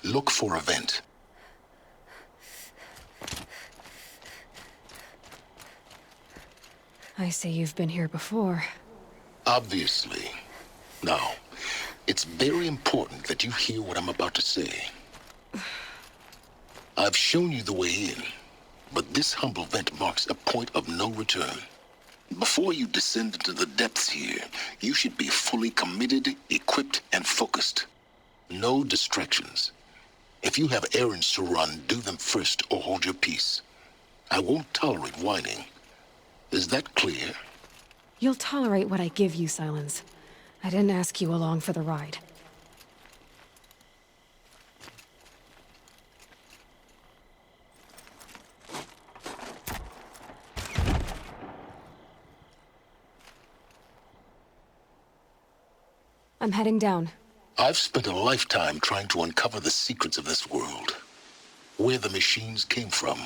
Look for a vent. I see you've been here before. Obviously. Now, it's very important that you hear what I'm about to say. I've shown you the way in, but this humble vent marks a point of no return. Before you descend into the depths here, you should be fully committed, equipped, and focused. No distractions. If you have errands to run, do them first or hold your peace. I won't tolerate whining. Is that clear? You'll tolerate what I give you, Silence. I didn't ask you along for the ride. I'm heading down. I've spent a lifetime trying to uncover the secrets of this world. Where the machines came from.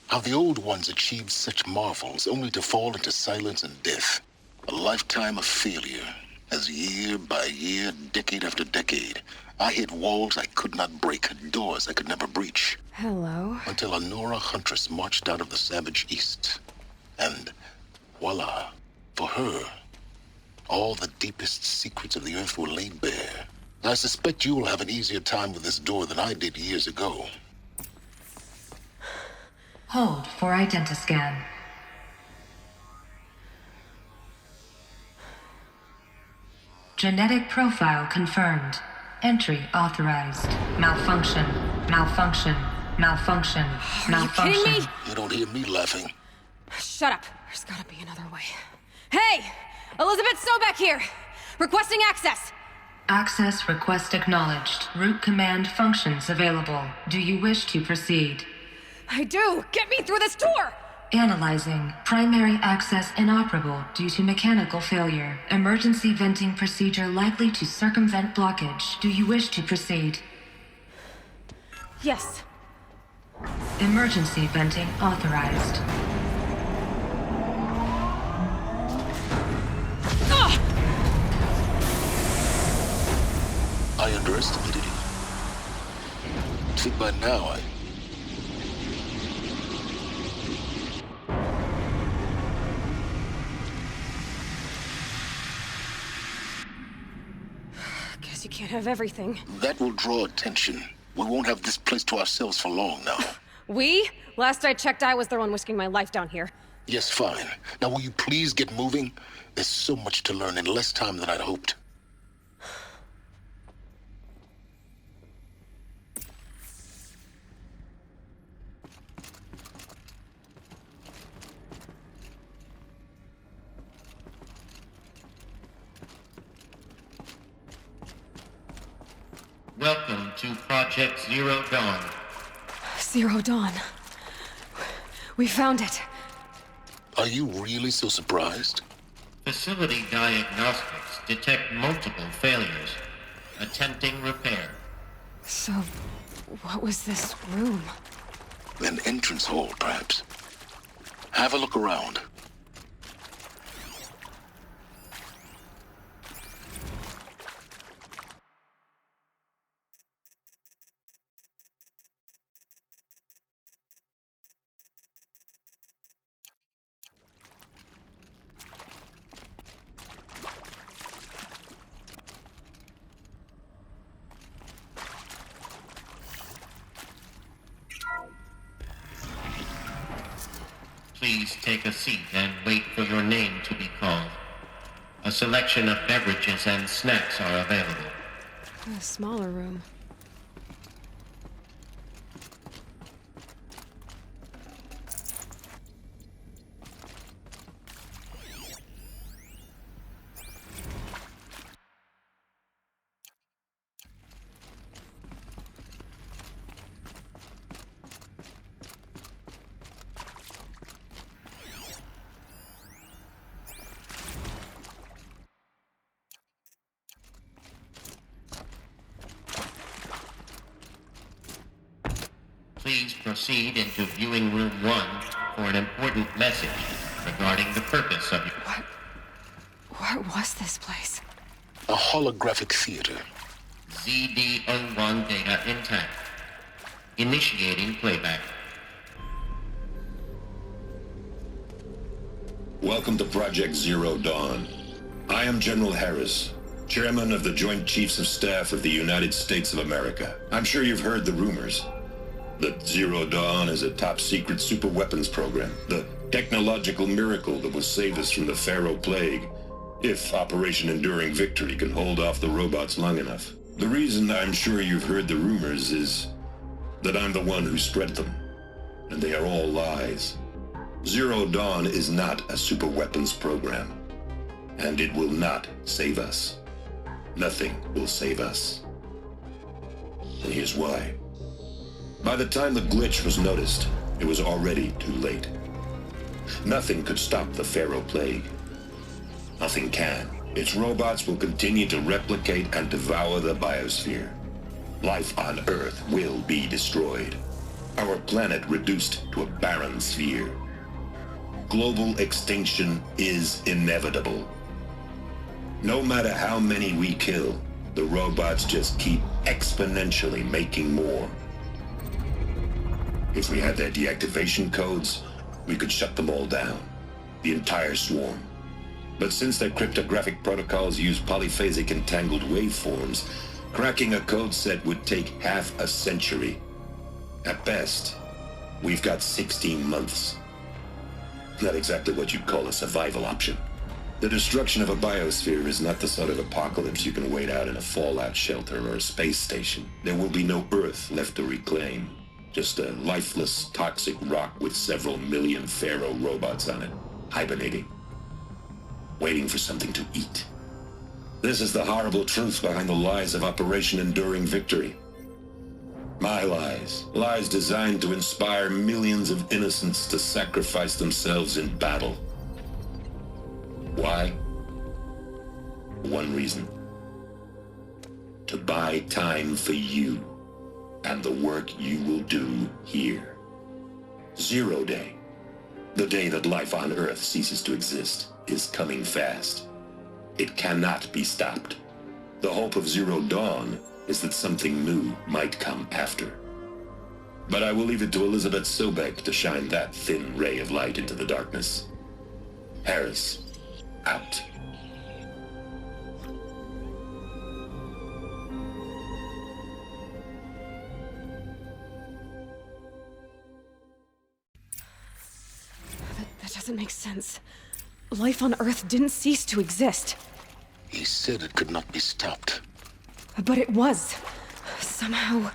How the old ones achieved such marvels only to fall into silence and death. A lifetime of failure. As year by year, decade after decade, I hit walls I could not break, doors I could never breach. Hello? Until a Nora huntress marched out of the savage east. And voila, for her, all the deepest secrets of the earth were laid bare. I suspect you will have an easier time with this door than I did years ago. Hold for identiscan. Genetic profile confirmed. Entry authorized. Malfunction. Malfunction. Malfunction. Malfunction. Are you kidding me? You don't hear me laughing. Shut up. There's gotta be another way. Hey! Elizabeth Sobek here! Requesting access! Access request acknowledged. Root command functions available. Do you wish to proceed? I do! Get me through this door! Analyzing. Primary access inoperable due to mechanical failure. Emergency venting procedure likely to circumvent blockage. Do you wish to proceed? Yes. Emergency venting authorized. I underestimated you. Think by now Guess you can't have everything. That will draw attention. We won't have this place to ourselves for long now. We? Last I checked, I was the one risking my life down here. Yes, fine. Now will you please get moving? There's so much to learn in less time than I'd hoped. Welcome to Project Zero Dawn. Zero Dawn. We found it. Are you really so surprised? Facility diagnostics detect multiple failures. Attempting repair. So, what was this room? An entrance hall, perhaps. Have a look around. Please take a seat and wait for your name to be called. A selection of beverages and snacks are available. A smaller room. Please proceed into viewing room 1 for an important message regarding the purpose of your... What was this place? A holographic theater. ZD-01 data intact. Initiating playback. Welcome to Project Zero Dawn. I am General Harris, Chairman of the Joint Chiefs of Staff of the United States of America. I'm sure you've heard the rumors that Zero Dawn is a top-secret superweapons program, the technological miracle that will save us from the Pharaoh Plague, if Operation Enduring Victory can hold off the robots long enough. The reason I'm sure you've heard the rumors is that I'm the one who spread them, and they are all lies. Zero Dawn is not a superweapons program, and it will not save us. Nothing will save us. And here's why. By the time the glitch was noticed, it was already too late. Nothing could stop the Pharaoh Plague. Nothing can. Its robots will continue to replicate and devour the biosphere. Life on Earth will be destroyed. Our planet reduced to a barren sphere. Global extinction is inevitable. No matter how many we kill, the robots just keep exponentially making more. If we had their deactivation codes, we could shut them all down. The entire swarm. But since their cryptographic protocols use polyphasic entangled waveforms, cracking a code set would take half a century. At best, we've got 16 months. Not exactly what you'd call a survival option. The destruction of a biosphere is not the sort of apocalypse you can wait out in a fallout shelter or a space station. There will be no Earth left to reclaim. Just a lifeless, toxic rock with several million Pharaoh robots on it, hibernating, waiting for something to eat. This is the horrible truth behind the lies of Operation Enduring Victory. My lies. Lies designed to inspire millions of innocents to sacrifice themselves in battle. Why? One reason. To buy time for you and the work you will do here. Zero Day, the day that life on Earth ceases to exist, is coming fast. It cannot be stopped. The hope of Zero Dawn is that something new might come after. But I will leave it to Elizabeth Sobek to shine that thin ray of light into the darkness. Harris, out. That doesn't make sense. Life on Earth didn't cease to exist. He said it could not be stopped. But it was. Somehow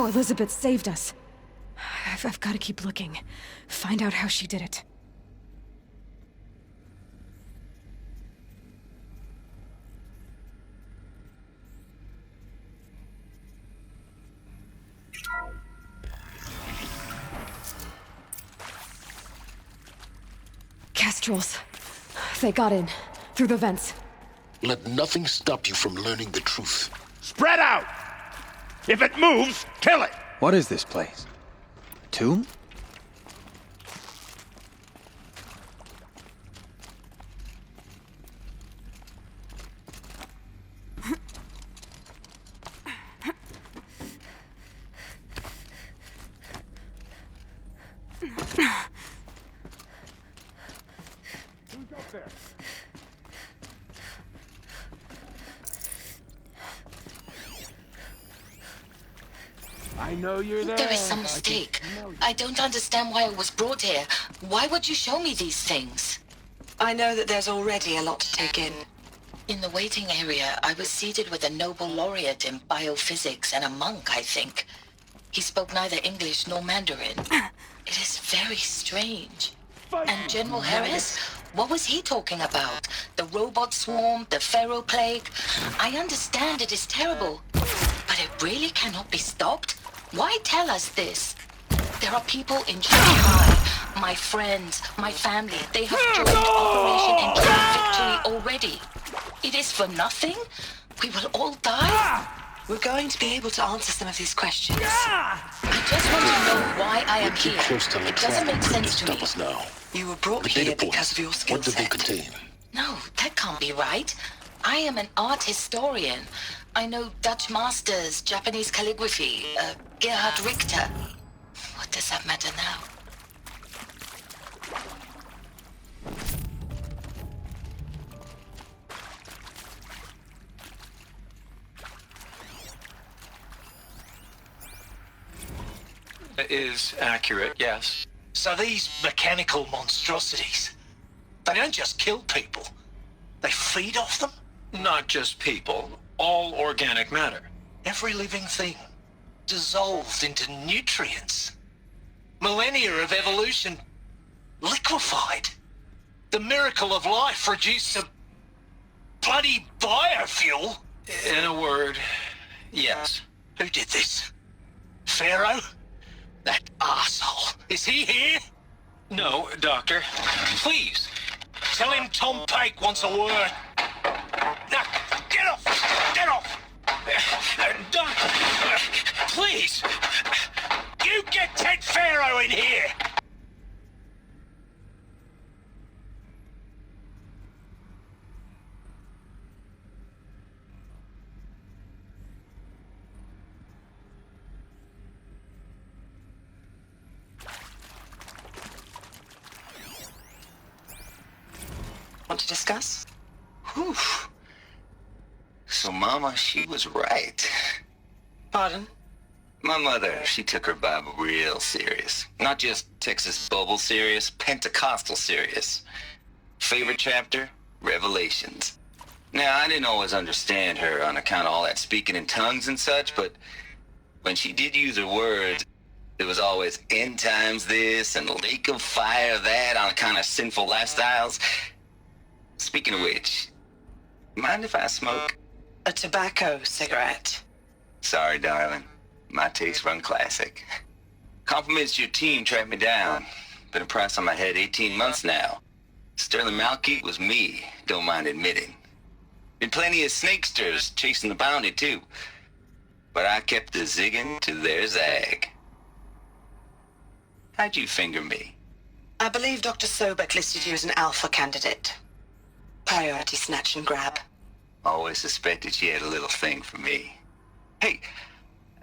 Elizabeth saved us. I've got to keep looking. Find out how she did it. Kestrels. They got in. Through the vents. Let nothing stop you from learning the truth. Spread out! If it moves, kill it! What is this place? Tomb? I know you're there. There is some mistake. I don't understand why I was brought here. Why would you show me these things? I know that there's already a lot to take in. In the waiting area, I was seated with a Nobel laureate in biophysics and a monk, I think. He spoke neither English nor Mandarin. It is very strange. And General Harris? What was he talking about? The robot swarm, the Pharaoh Plague? I understand it is terrible, but it really cannot be stopped? Why tell us this? There are people in Shanghai, my friends, my family. They have joined Operation Enduring Victory already. It is for nothing? We will all die? We're going to be able to answer some of these questions. I just want to know why I am here. Close to It doesn't make sense to me. stop us now. You were brought The here data because points. of your skill What did they set. contain? No, that can't be right. I am an art historian. I know Dutch masters, Japanese calligraphy, Gerhard Richter. What does that matter now? Is accurate, yes. So these mechanical monstrosities, they don't just kill people. They feed off them? Not just people, all organic matter. Every living thing dissolved into nutrients. Millennia of evolution liquefied. The miracle of life reduced to bloody biofuel. In a word, yes. Who did this? Pharaoh? That arsehole. Is he here? No, Doctor. Please. Tell him Tom Pake wants a word. Now, get off! Get off! Doctor, please. You get Ted Pharaoh in here! Want to discuss? Whew. So Mama, she was right. Pardon? My mother, she took her Bible real serious. Not just Texas Bible serious, Pentecostal serious. Favorite chapter? Revelations. Now, I didn't always understand her on account of all that speaking in tongues and such, but when she did use her words, there was always end times this and lake of fire that on account of sinful lifestyles. Speaking of which, mind if I smoke? A tobacco cigarette. Sorry, darling. My tastes run classic. Compliments to your team tracked me down. Been a price on my head 18 months now. Sterling Malkeet was me, don't mind admitting. Been plenty of snakesters chasing the bounty, too. But I kept the zigging to their zag. How'd you finger me? I believe Dr. Sobek listed you as an alpha candidate. Priority snatch and grab. Always suspected she had a little thing for me. Hey,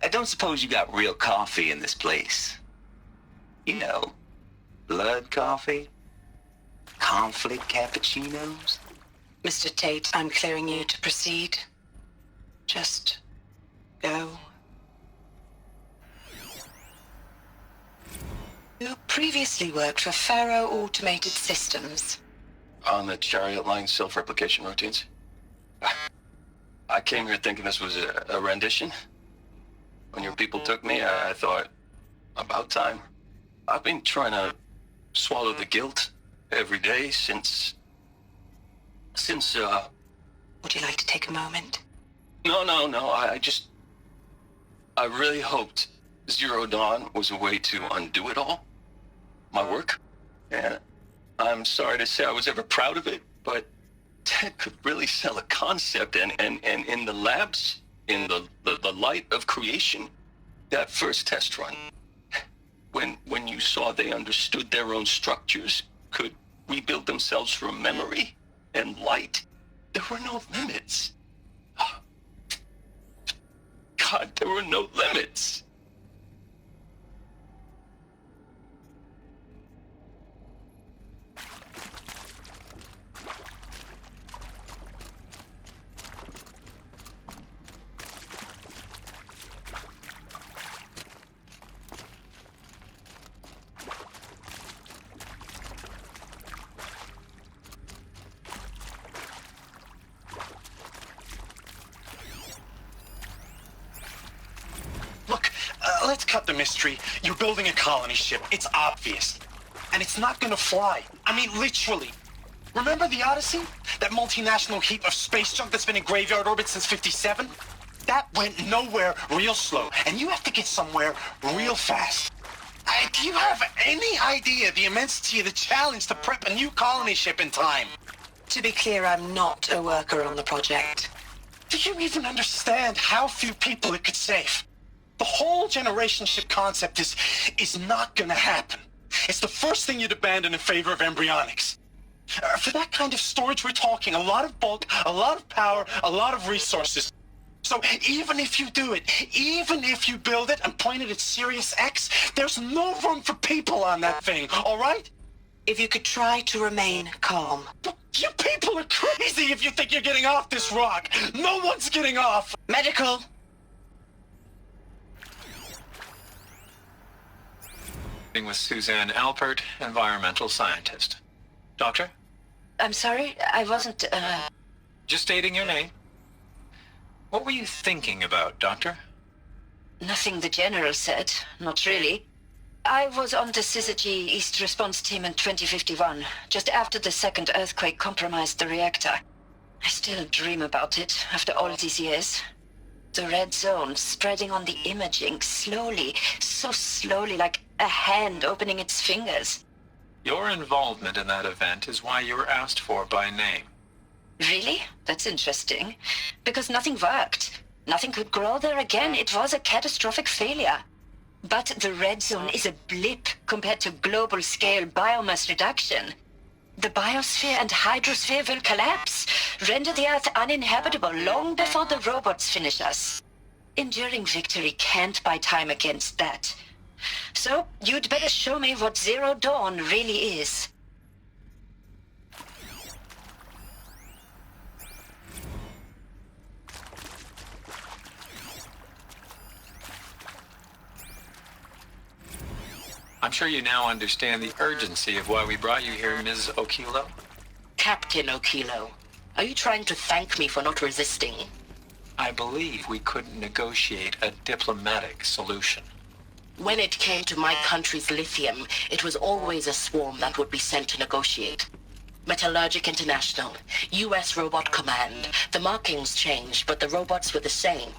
I don't suppose you got real coffee in this place. You know, blood coffee? Conflict cappuccinos? Mr. Tate, I'm clearing you to proceed. Just go. You previously worked for Faro Automated Systems. On the Chariot Line self-replication routines? I came here thinking this was a rendition. When your people took me, I thought, about time. I've been trying to swallow the guilt every day since... Would you like to take a moment? No, I really hoped Zero Dawn was a way to undo it all. My work. And I'm sorry to say I was ever proud of it, but Ted could really sell a concept, and in the labs, in the light of creation, that first test run, when you saw they understood their own structures, could rebuild themselves from memory and light, there were no limits. God, there were no limits. Let's cut the mystery. You're building a colony ship. It's obvious. And it's not gonna fly. I mean, literally. Remember the Odyssey? That multinational heap of space junk that's been in graveyard orbit since 57? That went nowhere real slow. And you have to get somewhere real fast. Do you have any idea the immensity of the challenge to prep a new colony ship in time? To be clear, I'm not a worker on the project. Do you even understand how few people it could save? The whole generation ship concept is not gonna happen. It's the first thing you'd abandon in favor of embryonics. For that kind of storage we're talking, a lot of bulk, a lot of power, a lot of resources. So even if you do it, even if you build it and point it at Sirius X, there's no room for people on that thing, all right? If you could try to remain calm. You people are crazy if you think you're getting off this rock. No one's getting off. Medical. With Suzanne Alpert, environmental scientist. Doctor? I'm sorry, I wasn't, Just stating your name. What were you thinking about, Doctor? Nothing the General said, not really. I was on the Syzygy East Response Team in 2051, just after the second earthquake compromised the reactor. I still dream about it, after all these years. The red zone spreading on the imaging, slowly, so slowly, like a hand opening its fingers. Your involvement in that event is why you were asked for by name. Really? That's interesting. Because nothing worked. Nothing could grow there again. It was a catastrophic failure. But the red zone is a blip compared to global-scale biomass reduction. The biosphere and hydrosphere will collapse, render the Earth uninhabitable long before the robots finish us. Enduring victory can't buy time against that. So, you'd better show me what Zero Dawn really is. I'm sure you now understand the urgency of why we brought you here, Ms. Okilo. Captain Okilo, are you trying to thank me for not resisting? I believe we couldn't negotiate a diplomatic solution. When it came to my country's lithium, it was always a swarm that would be sent to negotiate. Metallurgic International, U.S. Robot Command. The markings changed, but the robots were the same.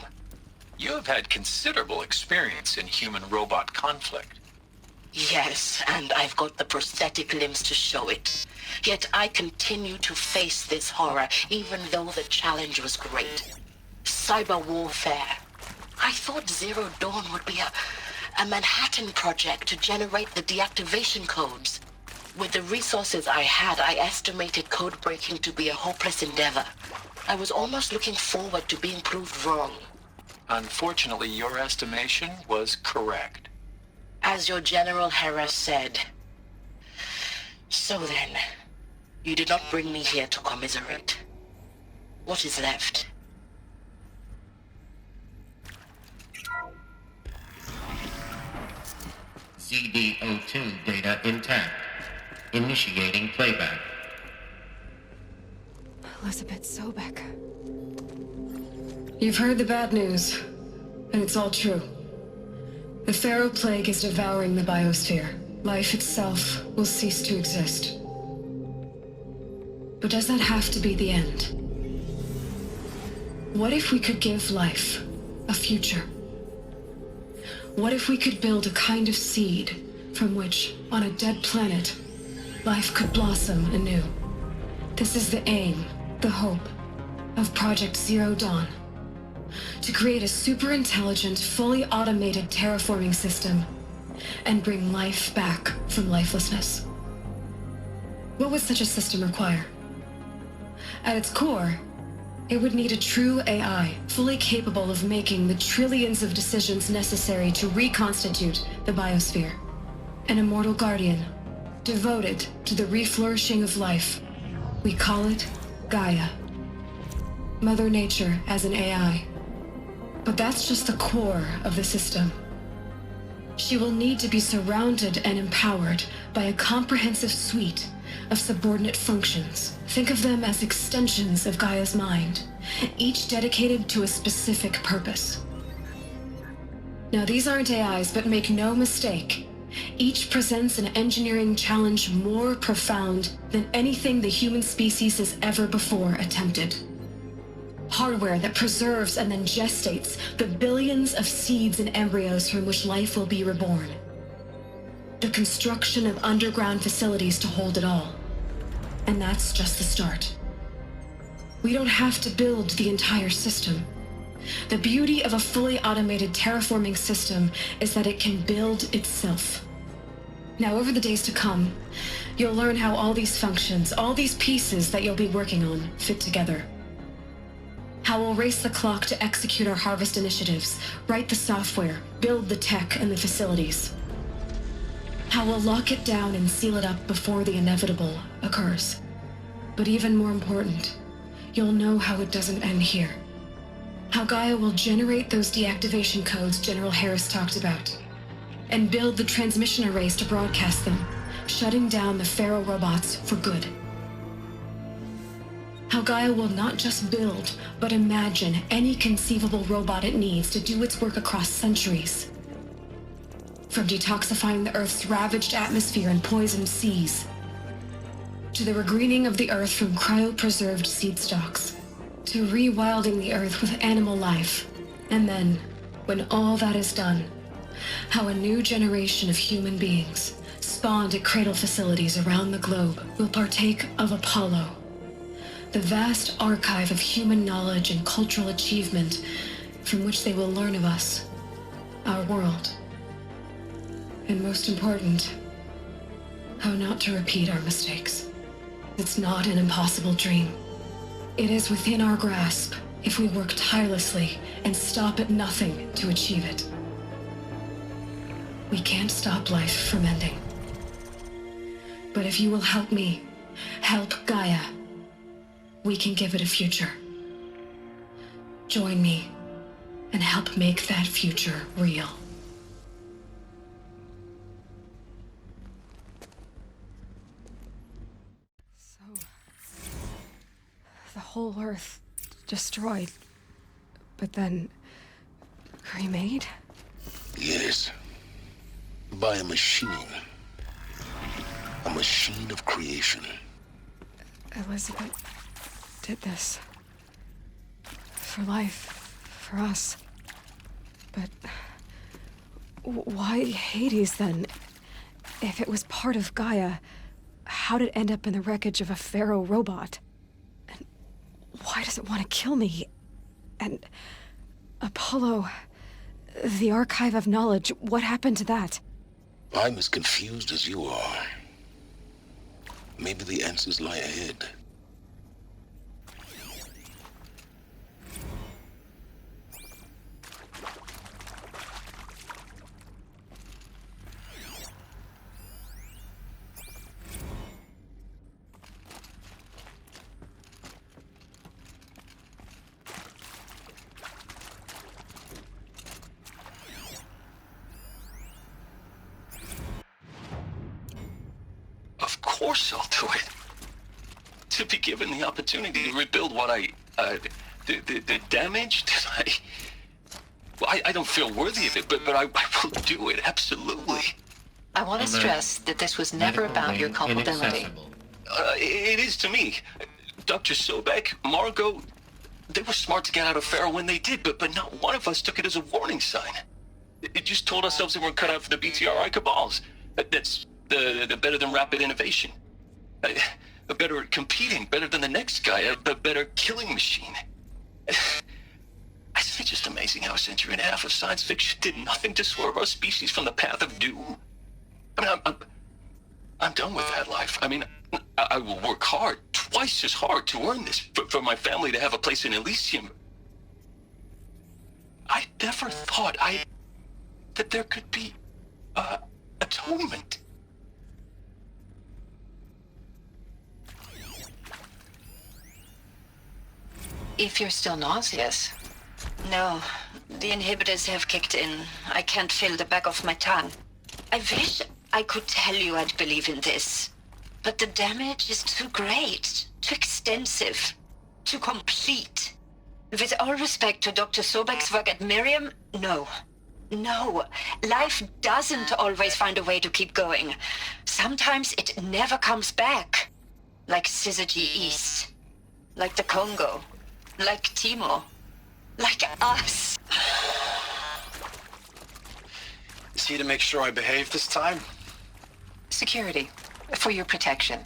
You have had considerable experience in human-robot conflict. Yes, and I've got the prosthetic limbs to show it. Yet I continue to face this horror, even though the challenge was great. Cyber warfare. I thought Zero Dawn would be a Manhattan project to generate the deactivation codes. With the resources I had, I estimated code breaking to be a hopeless endeavor. I was almost looking forward to being proved wrong. Unfortunately, your estimation was correct. As your General Harris said. So then, you did not bring me here to commiserate. What is left? ZD-02 data intact. Initiating playback. Elizabeth Sobek. You've heard the bad news, and it's all true. The Pharaoh Plague is devouring the biosphere. Life itself will cease to exist. But does that have to be the end? What if we could give life a future? What if we could build a kind of seed from which, on a dead planet, life could blossom anew? This is the aim, the hope, of Project Zero Dawn. To create a super-intelligent, fully automated terraforming system and bring life back from lifelessness. What would such a system require? At its core, it would need a true AI, fully capable of making the trillions of decisions necessary to reconstitute the biosphere. An immortal guardian, devoted to the reflourishing of life. We call it Gaia. Mother Nature as an AI. But that's just the core of the system. She will need to be surrounded and empowered by a comprehensive suite of subordinate functions. Think of them as extensions of Gaia's mind, each dedicated to a specific purpose. Now, these aren't AIs, but make no mistake, each presents an engineering challenge more profound than anything the human species has ever before attempted. Hardware that preserves and then gestates the billions of seeds and embryos from which life will be reborn. The construction of underground facilities to hold it all. And that's just the start. We don't have to build the entire system. The beauty of a fully automated terraforming system is that it can build itself. Now, over the days to come, you'll learn how all these functions, all these pieces that you'll be working on, fit together. How we'll race the clock to execute our harvest initiatives, write the software, build the tech and the facilities. How we'll lock it down and seal it up before the inevitable occurs. But even more important, you'll know how it doesn't end here. How Gaia will generate those deactivation codes General Harris talked about, and build the transmission arrays to broadcast them, shutting down the Pharaoh robots for good. How Gaia will not just build, but imagine any conceivable robot it needs to do its work across centuries. From detoxifying the Earth's ravaged atmosphere and poisoned seas, to the regreening of the Earth from cryopreserved seed stalks, to rewilding the Earth with animal life. And then, when all that is done, how a new generation of human beings, spawned at cradle facilities around the globe, will partake of Apollo, the vast archive of human knowledge and cultural achievement from which they will learn of us, our world. And most important, how not to repeat our mistakes. It's not an impossible dream. It is within our grasp if we work tirelessly and stop at nothing to achieve it. We can't stop life from ending. But if you will help me, help Gaia, we can give it a future. Join me and help make that future real. The whole Earth destroyed, but then remade? Yes. By a machine. A machine of creation. Elizabeth did this. For life. For us. But why Hades then? If it was part of Gaia, how'd it end up in the wreckage of a Pharaoh robot? And why does it want to kill me? And Apollo, the archive of knowledge, what happened to that? I'm as confused as you are. Maybe the answers lie ahead. Of course I'll do it. To be given the opportunity to rebuild what the damage that I don't feel worthy of it, but I will do it, absolutely. I want to stress that this was never about your culpability. It is to me. Dr. Sobek, Margot, they were smart to get out of Pharaoh when they did, but not one of us took it as a warning sign. It just told ourselves that we're cut out for the BTRI cabals. That's the better than rapid innovation. A better at competing, better than the next guy, a better killing machine. Isn't it just amazing how a century and a half of science fiction did nothing to swerve our species from the path of doom? I mean, I'm done with that life. I mean, I will work hard, twice as hard to earn this, for my family to have a place in Elysium. I never thought that there could be, atonement. If you're still nauseous. No, the inhibitors have kicked in. I can't feel the back of my tongue. I wish I could tell you I'd believe in this. But the damage is too great, too extensive, too complete. With all respect to Dr. Sobek's work at Miriam, no. No, life doesn't always find a way to keep going. Sometimes it never comes back. Like Syzygy East. Like the Congo. Like Timo. Like us. Is he to make sure I behave this time? Security, for your protection.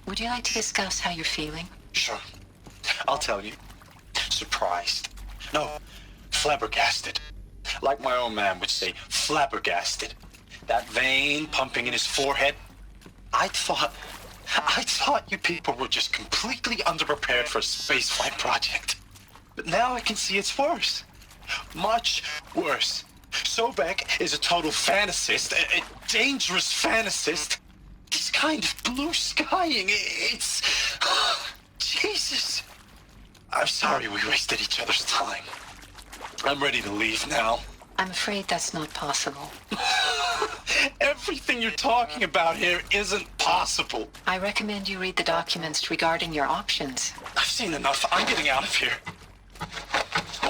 Would you like to discuss how you're feeling? Sure. I'll tell you. Surprised. No, flabbergasted. Like my own man would say, flabbergasted. That vein pumping in his forehead. I thought you people were just completely underprepared for a spaceflight project. But now I can see it's worse. Much worse. Sobek is a total fantasist, a dangerous fantasist. This kind of blue skying, it's... Jesus. I'm sorry we wasted each other's time. I'm ready to leave now. I'm afraid that's not possible. Everything you're talking about here isn't possible. I recommend you read the documents regarding your options. I've seen enough. I'm getting out of here.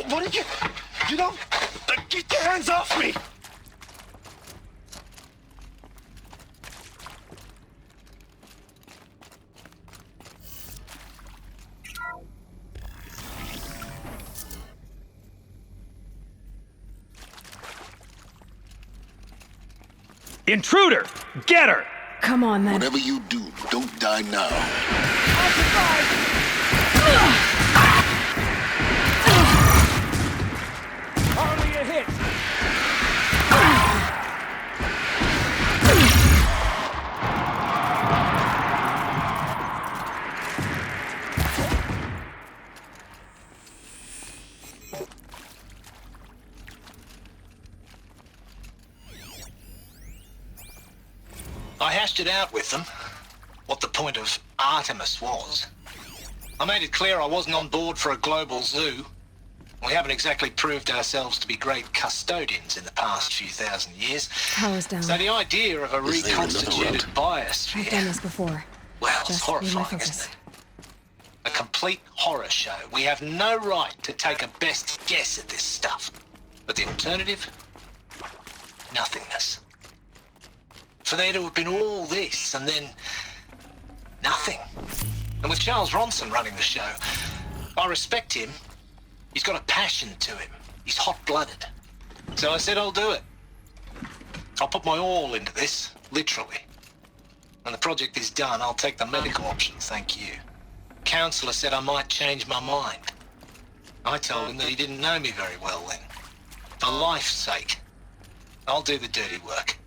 What did you... You know... Get your hands off me! Intruder! Get her! Come on, then. Whatever you do, don't die now. Hardly a hit! I hashed it out with them, what the point of Artemis was. I made it clear I wasn't on board for a global zoo. We haven't exactly proved ourselves to be great custodians in the past few thousand years. Power's down. So the idea of a Is there another reconstituted route? I've done biosphere, this before. well, it's Just be my horrifying, focus. isn't it? A complete horror show. We have no right to take a best guess at this stuff. But the alternative? Nothingness. For there to have been all this and then nothing. And with Charles Ronson running the show, I respect him. He's got a passion to him. He's hot-blooded. So I said I'll do it. I'll put my all into this, literally. When the project is done, I'll take the medical option, thank you. Counselor said I might change my mind. I told him that he didn't know me very well then. For life's sake, I'll do the dirty work.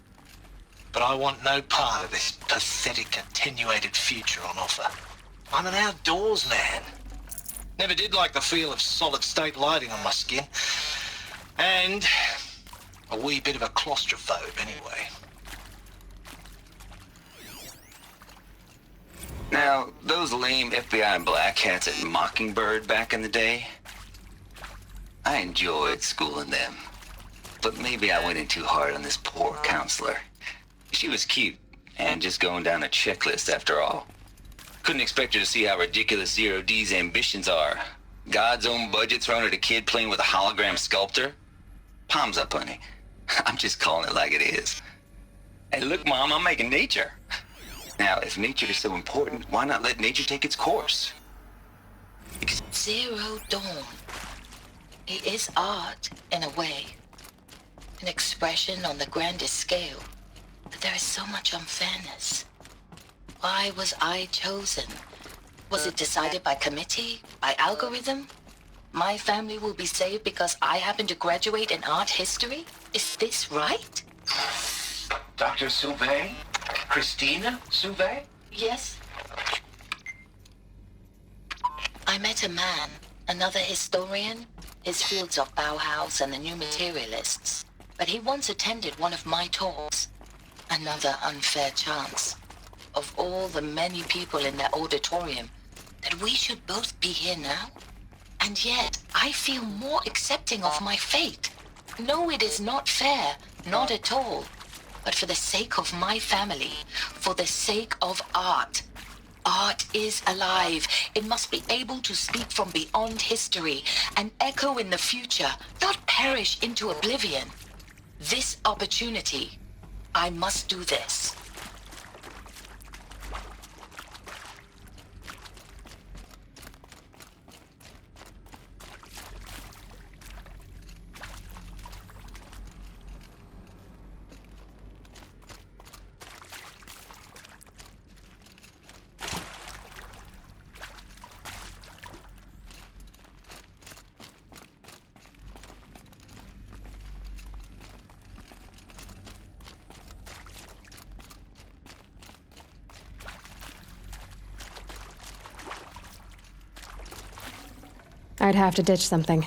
But I want no part of this pathetic, attenuated future on offer. I'm an outdoors man. Never did like the feel of solid-state lighting on my skin. And a wee bit of a claustrophobe, anyway. Now, those lame FBI black hats at Mockingbird back in the day, I enjoyed schooling them. But maybe I went in too hard on this poor counselor. She was cute, and just going down a checklist after all. Couldn't expect her to see how ridiculous Zero D's ambitions are. God's own budget thrown at a kid playing with a hologram sculptor? Palms up, honey. I'm just calling it like it is. Hey, look, Mom, I'm making nature. Now, if nature is so important, why not let nature take its course? Zero Dawn. It is art, in a way. An expression on the grandest scale. But there is so much unfairness. Why was I chosen? Was it decided by committee? By algorithm? My family will be saved because I happen to graduate in art history? Is this right? Dr. Sauvé? Christina Sauvé? Yes. I met a man, another historian. His fields are Bauhaus and the New Materialists. But he once attended one of my talks. Another unfair chance. Of all the many people in that auditorium, that we should both be here now? And yet, I feel more accepting of my fate. No, it is not fair. Not at all. But for the sake of my family, for the sake of art. Art is alive. It must be able to speak from beyond history and echo in the future, not perish into oblivion. This opportunity, I must do this. I'd have to ditch something.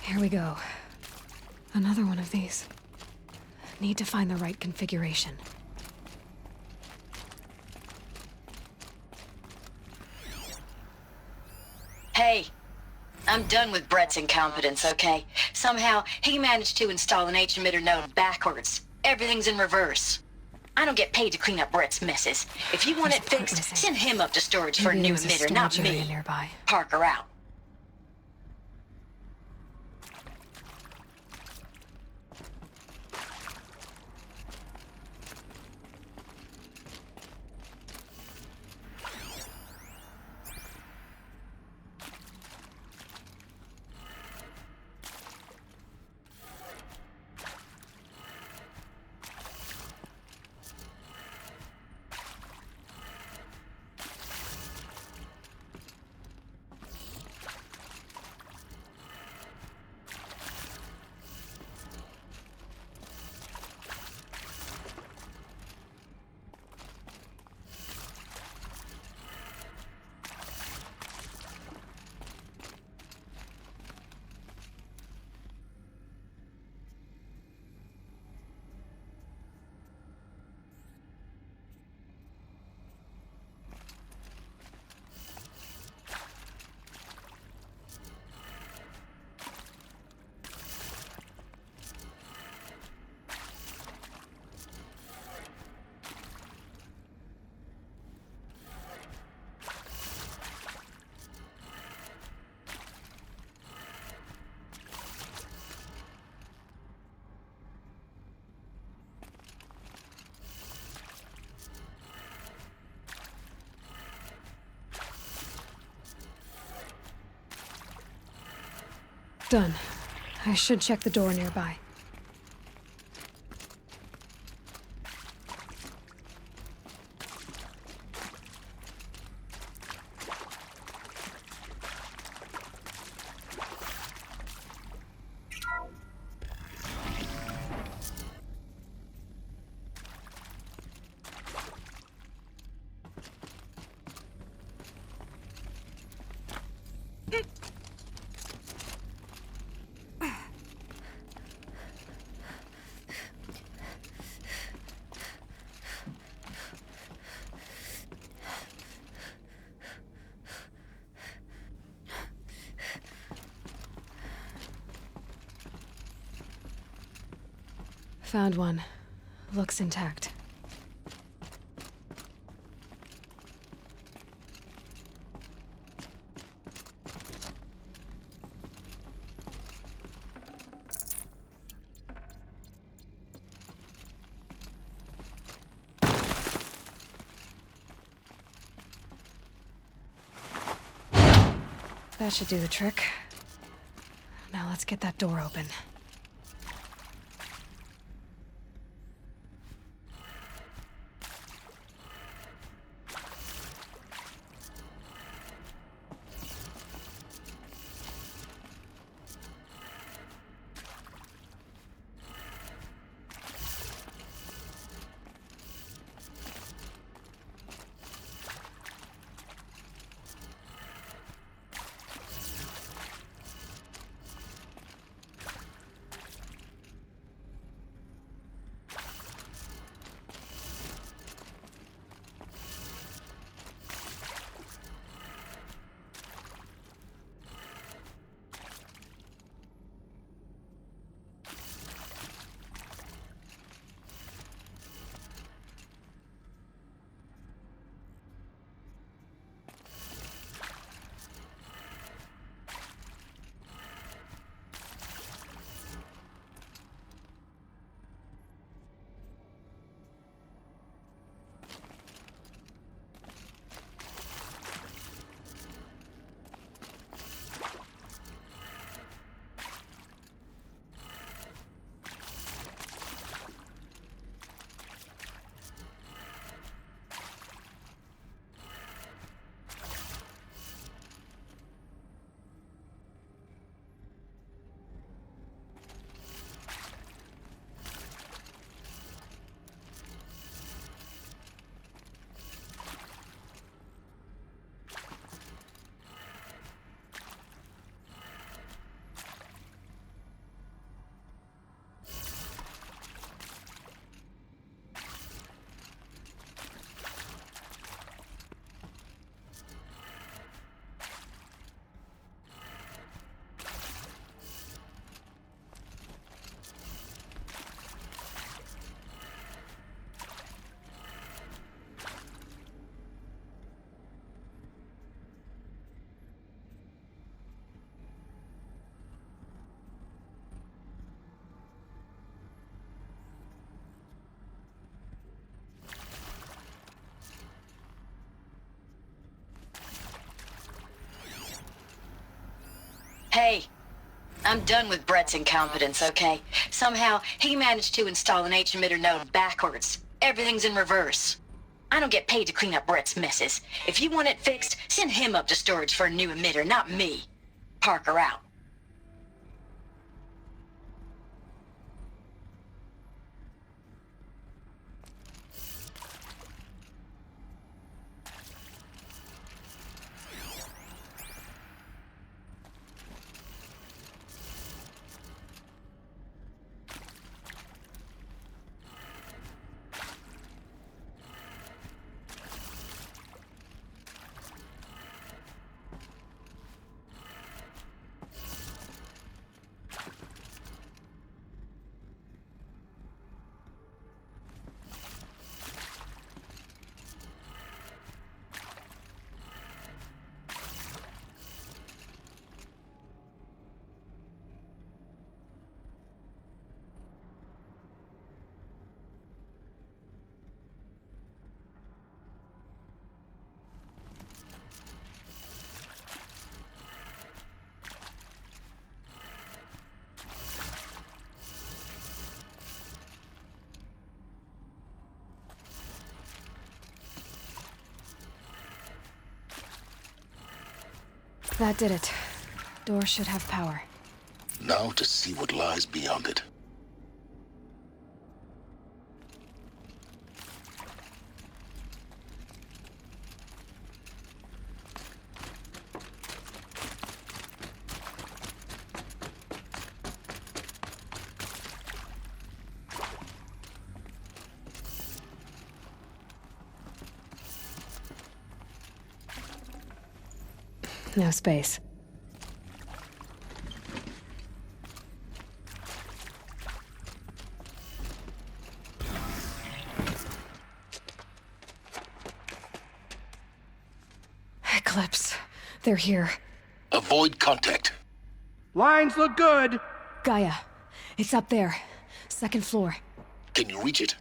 Here we go. Another one of these. Need to find the right configuration. Hey, I'm done with Brett's incompetence, okay? Somehow, he managed to install an H-emitter node backwards. Everything's in reverse. I don't get paid to clean up Brett's messes. If you want it fixed, send him up to storage for a new emitter, not me. Nearby. Parker out. Done. I should check the door nearby. Found one. Looks intact. That should do the trick. Now let's get that door open. Hey, I'm done with Brett's incompetence, okay? Somehow, he managed to install an H-emitter node backwards. Everything's in reverse. I don't get paid to clean up Brett's messes. If you want it fixed, send him up to storage for a new emitter, not me. Parker out. That did it. Door should have power. Now to see what lies beyond it. No space. Eclipse. They're here. Avoid contact. Lines look good. Gaia. It's up there. Second floor. Can you reach it?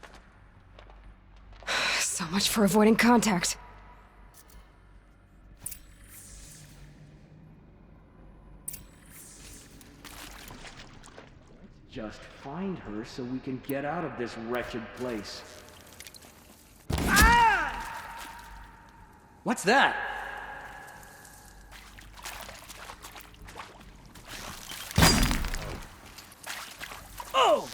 So much for avoiding contact. Just find her so we can get out of this wretched place. Ah! What's that? Oh!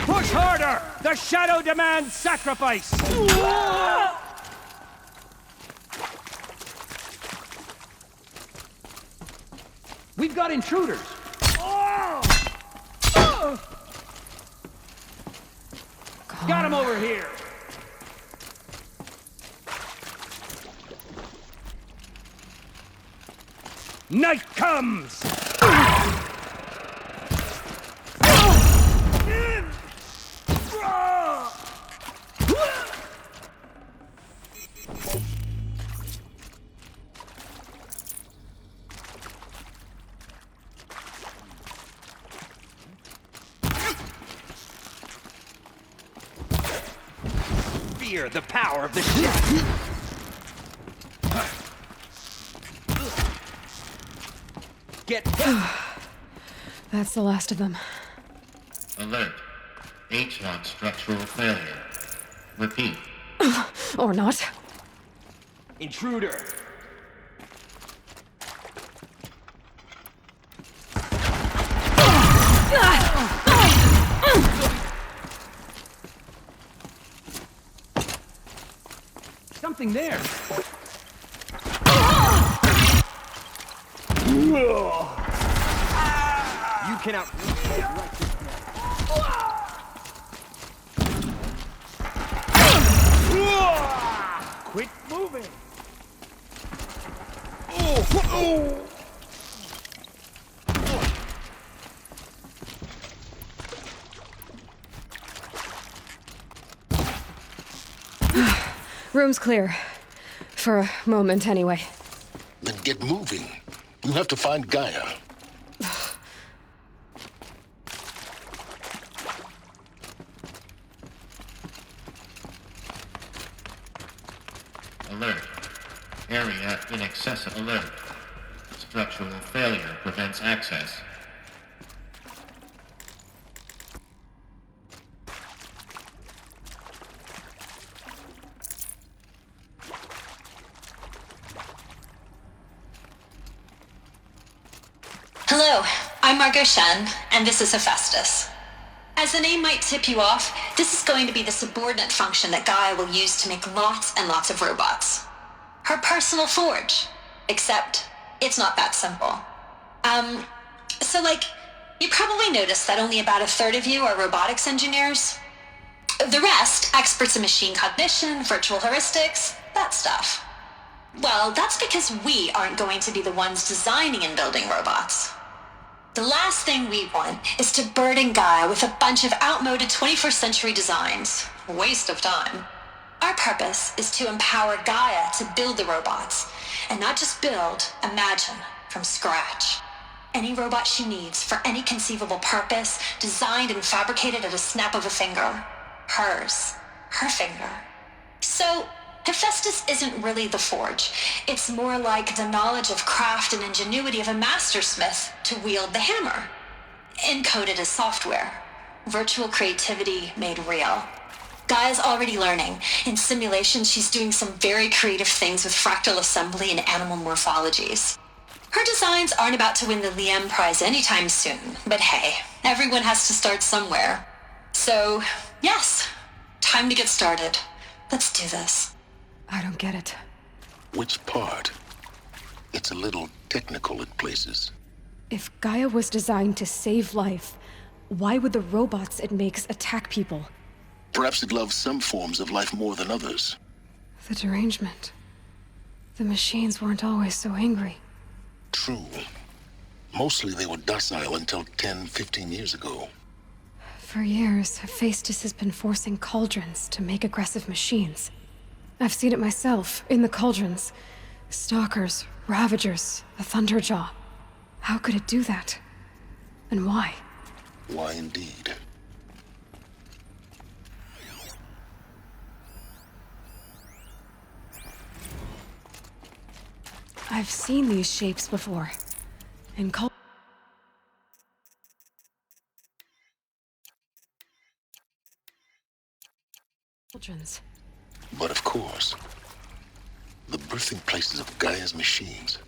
Push harder! The shadow demands sacrifice! We've got intruders! Got him over here! Night comes! Fear the power of the ship! Get... That's the last of them. Alert. H-lock structural failure. Repeat. Or not. Intruder! Something there! You cannot... Quit moving! Room's clear. For a moment, anyway. Then get moving. You have to find Gaia. alert. Area inaccessible alert. Structural failure prevents access. Hello, I'm Margot Shen, and this is Hephaestus. As the name might tip you off, this is going to be the subordinate function that Gaia will use to make lots and lots of robots. Her personal forge. Except, it's not that simple. You probably noticed that only about a third of you are robotics engineers. The rest, experts in machine cognition, virtual heuristics, that stuff. Well, that's because we aren't going to be the ones designing and building robots. The last thing we want is to burden Gaia with a bunch of outmoded 21st century designs. Waste of time. Our purpose is to empower Gaia to build the robots, and not just build, imagine, from scratch. Any robot she needs for any conceivable purpose, designed and fabricated at a snap of a finger. Hers. Her finger. So, Hephaestus isn't really the forge. It's more like the knowledge of craft and ingenuity of a mastersmith to wield the hammer. Encoded as software. Virtual creativity made real. Gaia's already learning. In simulation, she's doing some very creative things with fractal assembly and animal morphologies. Her designs aren't about to win the Liam Prize anytime soon, but hey, everyone has to start somewhere. So, yes, time to get started. Let's do this. I don't get it. Which part? It's a little technical in places. If Gaia was designed to save life, why would the robots it makes attack people? Perhaps it loves some forms of life more than others. The derangement. The machines weren't always so angry. True. Mostly they were docile until 10, 15 years ago. For years, Hephaestus has been forcing cauldrons to make aggressive machines. I've seen it myself, in the cauldrons. Stalkers, Ravagers, a Thunderjaw. How could it do that? And why? Why indeed? I've seen these shapes before. In cauldrons. But of course, the birthing places of Gaia's machines.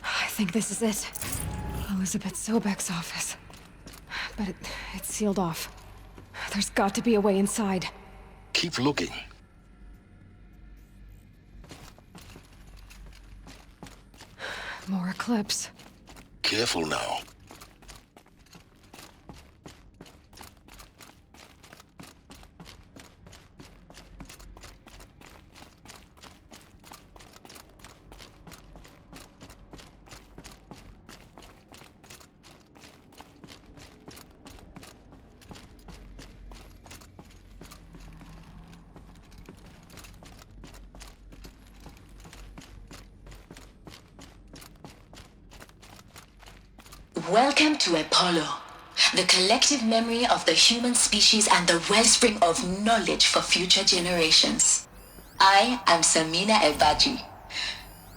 I think this is it. Elizabeth Sobek's office. But it's sealed off. There's got to be a way inside. Keep looking. More Eclipse. Careful now. Welcome to Apollo, the collective memory of the human species and the wellspring of knowledge for future generations. I am Samina Ebaji.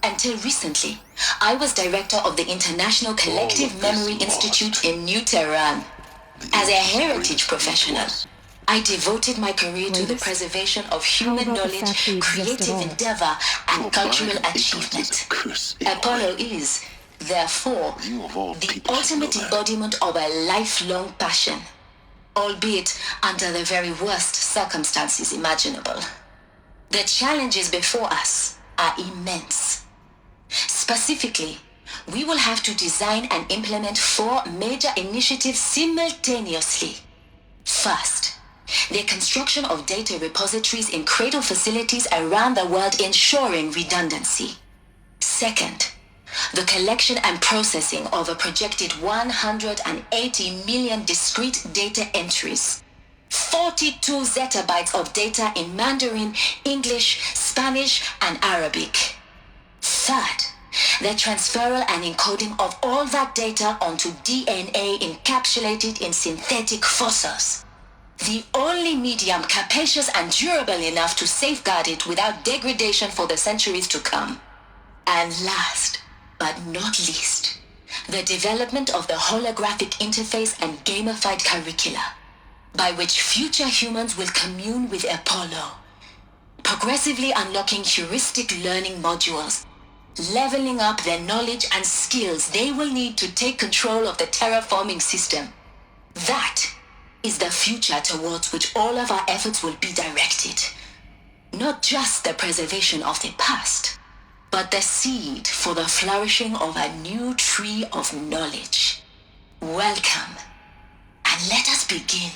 Until recently, I was director of the International Collective Memory Institute in New Tehran. As a heritage professional, I devoted my career to the Latest? preservation of How human about the knowledge, fact we exist at creative all? endeavor, and Your cultural blind ignorance is achievement. a curse, Apollo Aloy. is, therefore, You of all the people should ultimate know that. embodiment of a lifelong passion, albeit under the very worst circumstances imaginable. The challenges before us are immense. Specifically, we will have to design and implement 4 major initiatives simultaneously. First, the construction of data repositories in cradle facilities around the world ensuring redundancy. Second, the collection and processing of a projected 180 million discrete data entries. 42 zettabytes of data in Mandarin, English, Spanish, and Arabic. Third, the transferal and encoding of all that data onto DNA encapsulated in synthetic fossils. The only medium capacious and durable enough to safeguard it without degradation for the centuries to come. And last, but not least, the development of the holographic interface and gamified curricula, by which future humans will commune with Apollo, progressively unlocking heuristic learning modules, leveling up their knowledge and skills they will need to take control of the terraforming system. That is the future towards which all of our efforts will be directed. Not just the preservation of the past, but the seed for the flourishing of a new tree of knowledge. Welcome, and let us begin.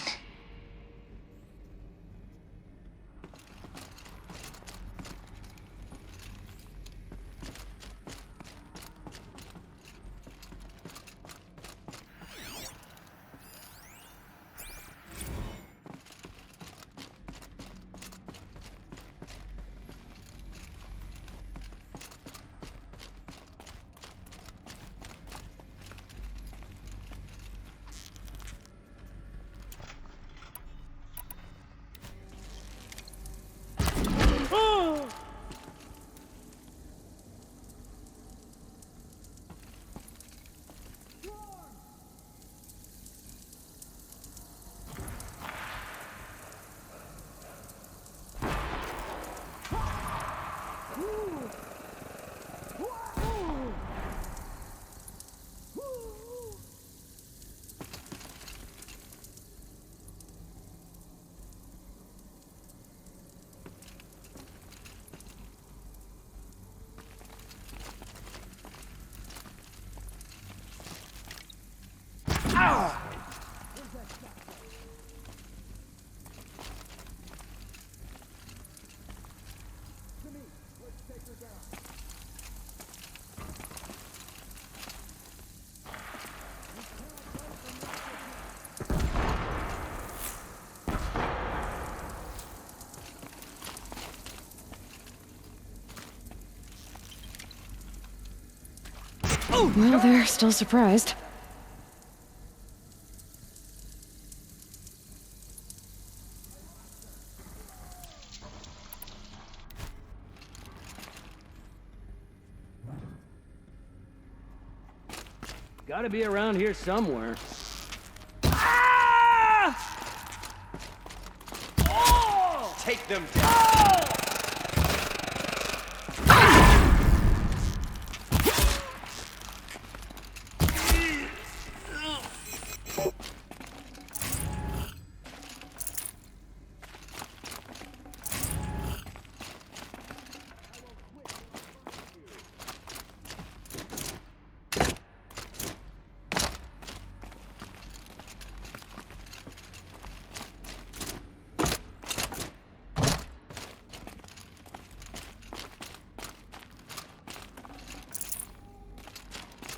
Well, they're still surprised. Gotta be around here somewhere. Take them down.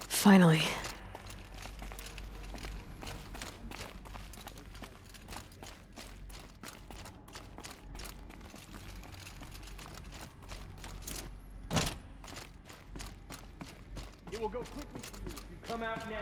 Finally. It will go quickly for you if you come out now.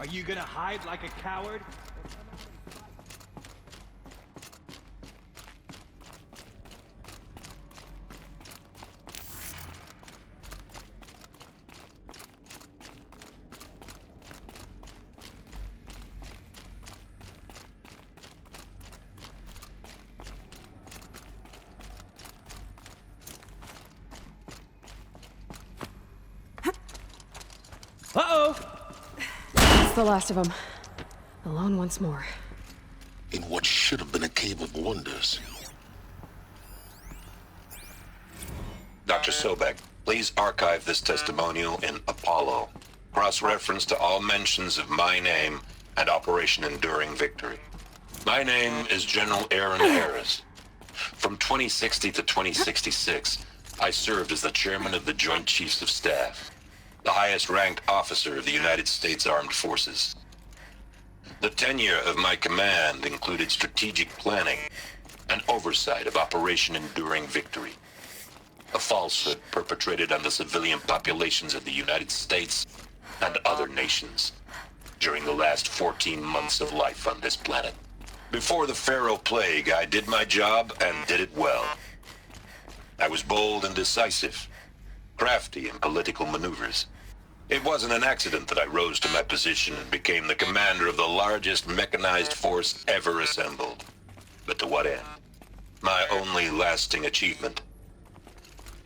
Are you gonna hide like a coward? Uh-oh! That's the last of them. Alone once more. In what should have been a cave of wonders. Dr. Sobek, please archive this testimonial in Apollo. Cross-reference to all mentions of my name and Operation Enduring Victory. My name is General Aaron Harris. From 2060 to 2066, I served as the chairman of the Joint Chiefs of Staff, the highest-ranked officer of the United States Armed Forces. The tenure of my command included strategic planning and oversight of Operation Enduring Victory, a falsehood perpetrated on the civilian populations of the United States and other nations during the last 14 months of life on this planet. Before the Pharaoh Plague, I did my job and did it well. I was bold and decisive, crafty in political maneuvers. It wasn't an accident that I rose to my position and became the commander of the largest mechanized force ever assembled. But to what end? My only lasting achievement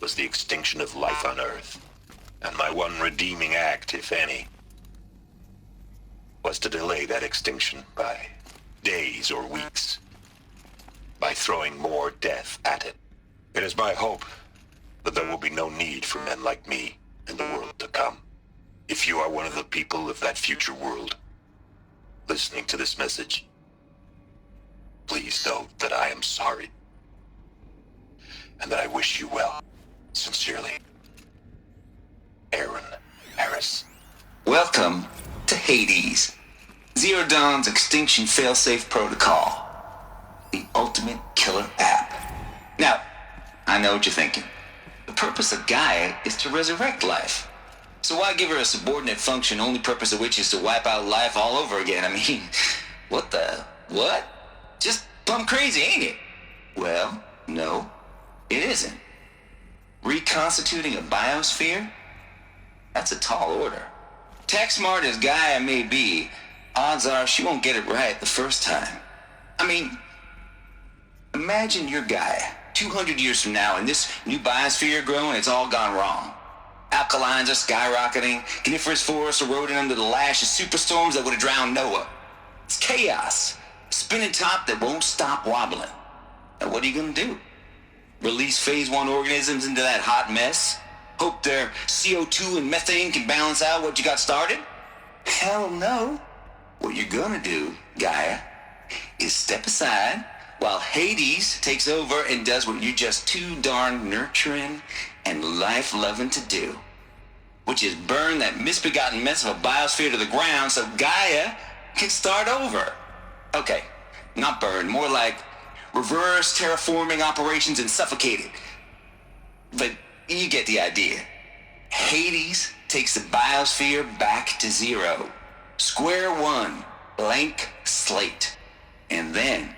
was the extinction of life on Earth. And my one redeeming act, if any, was to delay that extinction by days or weeks, by throwing more death at it. It is my hope that there will be no need for men like me in the world to come. If you are one of the people of that future world listening to this message, please know that I am sorry and that I wish you well. Sincerely, Aaron Harris. Welcome to Hades, Zero Dawn's extinction failsafe protocol, the ultimate killer app. Now, I know what you're thinking. The purpose of Gaia is to resurrect life. So why give her a subordinate function, only purpose of which is to wipe out life all over again? I mean, what? Just plumb crazy, ain't it? Well, no, it isn't. Reconstituting a biosphere? That's a tall order. Tech smart as Gaia may be, odds are she won't get it right the first time. I mean, imagine you're Gaia, 200 years from now, and this new biosphere growing, it's all gone wrong. Alkalines are skyrocketing, coniferous forests eroding under the lash of superstorms that would have drowned Noah. It's chaos, a spinning top that won't stop wobbling. Now what are you gonna do? Release phase 1 organisms into that hot mess? Hope their CO2 and methane can balance out what you got started? Hell no. What you're gonna do, Gaia, is step aside while Hades takes over and does what you're just too darn nurturing and life-loving to do, which is burn that misbegotten mess of a biosphere to the ground so Gaia can start over. Okay, not burn, more like reverse terraforming operations and suffocate it. But you get the idea. Hades takes the biosphere back to zero. Square one, blank slate. And then,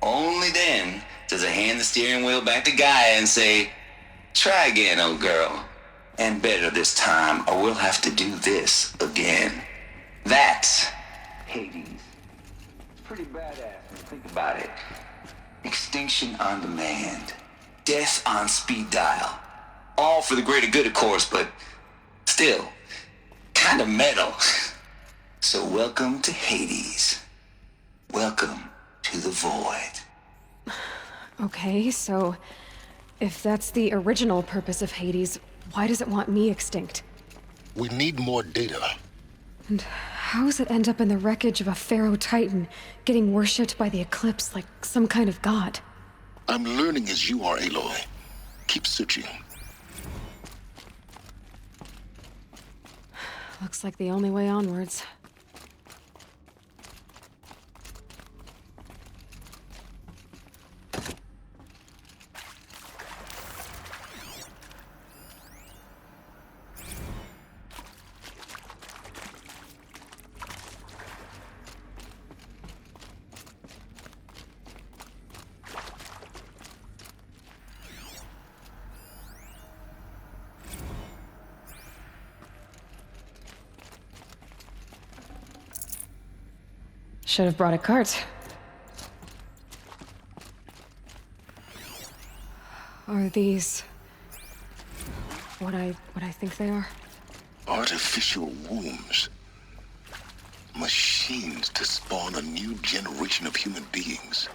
only then, does it hand the steering wheel back to Gaia and say, try again, old girl. And better this time, or we'll have to do this again. That's Hades. It's pretty badass when you think about it. Extinction on demand. Death on speed dial. All for the greater good, of course, but still, kind of metal. So welcome to Hades. Welcome to the void. Okay, so if that's the original purpose of Hades, why does it want me extinct? We need more data. And how does it end up in the wreckage of a Pharaoh Titan, getting worshipped by the Eclipse like some kind of god? I'm learning as you are, Aloy. Keep searching. Looks like the only way onwards. Should have brought a cart. Are these what I think they are? Artificial wombs. Machines to spawn a new generation of human beings.